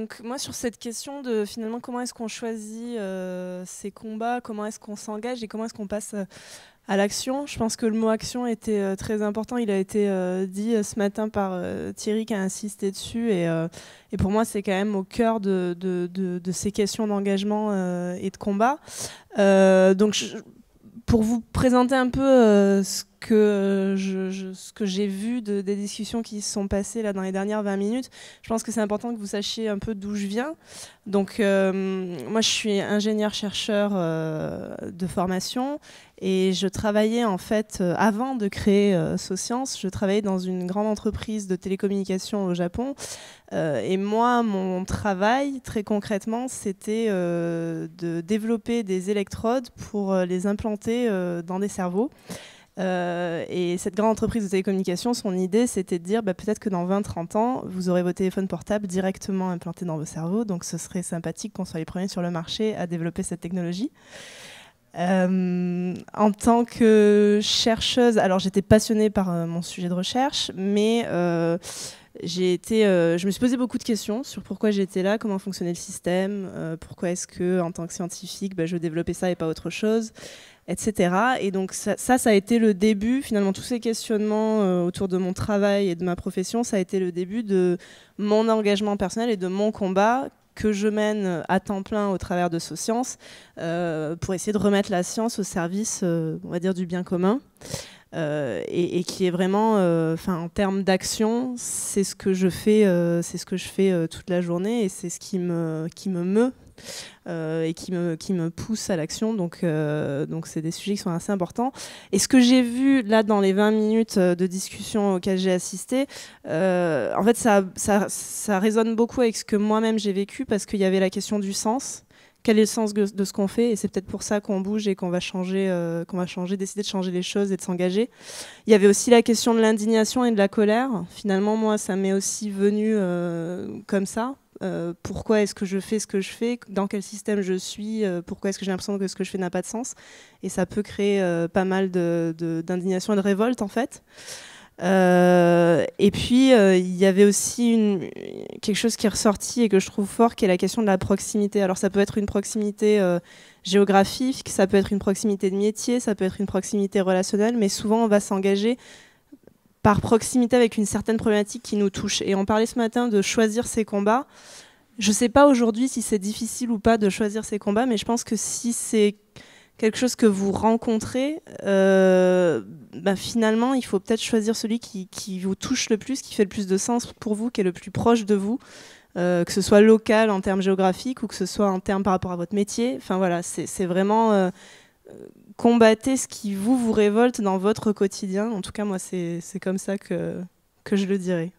Donc moi sur cette question de finalement comment est-ce qu'on choisit ces combats, comment est-ce qu'on s'engage et comment est-ce qu'on passe à l'action, je pense que le mot action était très important. Il a été dit ce matin par Thierry qui a insisté dessus et pour moi c'est quand même au cœur de ces questions d'engagement et de combat. Pour vous présenter un peu ce que j'ai vu des discussions qui se sont passées là dans les dernières 20 minutes, je pense que c'est important que vous sachiez un peu d'où je viens. Donc, moi, je suis ingénieur-chercheur de formation et je travaillais en fait, avant de créer Socience, je travaillais dans une grande entreprise de télécommunications au Japon. Et moi, mon travail, très concrètement, c'était de développer des électrodes pour les implanter dans des cerveaux. Et cette grande entreprise de télécommunications, son idée, c'était de dire peut-être que dans 20-30 ans, vous aurez vos téléphones portables directement implantés dans vos cerveaux. Donc ce serait sympathique qu'on soit les premiers sur le marché à développer cette technologie. En tant que chercheuse, alors j'étais passionnée par mon sujet de recherche, mais je me suis posé beaucoup de questions sur pourquoi j'étais là, comment fonctionnait le système, pourquoi est-ce que, en tant que scientifique, je développais ça et pas autre chose, etc. Et donc ça a été le début, finalement, tous ces questionnements autour de mon travail et de ma profession, ça a été le début de mon engagement personnel et de mon combat que je mène à temps plein au travers de Socience pour essayer de remettre la science au service, on va dire, du bien commun. Et qui est vraiment, en termes d'action, c'est ce que je fais, toute la journée et c'est ce qui me meut et qui me pousse à l'action. Donc c'est des sujets qui sont assez importants. Et ce que j'ai vu là dans les 20 minutes de discussion auxquelles j'ai assisté, en fait, ça résonne beaucoup avec ce que moi-même j'ai vécu parce qu'il y avait la question du sens. Quel est le sens de ce qu'on fait? Et c'est peut-être pour ça qu'on bouge et qu'on va changer, décider de changer les choses et de s'engager. Il y avait aussi la question de l'indignation et de la colère. Finalement, moi, ça m'est aussi venu comme ça. Pourquoi est-ce que je fais ce que je fais? Dans quel système je suis? Pourquoi est-ce que j'ai l'impression que ce que je fais n'a pas de sens? Et ça peut créer pas mal d'indignation et de révolte, en fait. Et puis il y avait aussi quelque chose qui est ressorti et que je trouve fort, qui est la question de la proximité. Alors ça peut être une proximité géographique, ça peut être une proximité de métier, ça peut être une proximité relationnelle, mais souvent on va s'engager par proximité avec une certaine problématique qui nous touche. Et on parlait ce matin de choisir ses combats. Je ne sais pas aujourd'hui si c'est difficile ou pas de choisir ses combats, mais je pense que si c'est quelque chose que vous rencontrez, finalement, il faut peut-être choisir celui qui vous touche le plus, qui fait le plus de sens pour vous, qui est le plus proche de vous, que ce soit local en termes géographiques ou que ce soit en termes par rapport à votre métier. Enfin voilà, c'est vraiment combattez ce qui vous révolte dans votre quotidien. En tout cas, moi, c'est comme ça que je le dirais.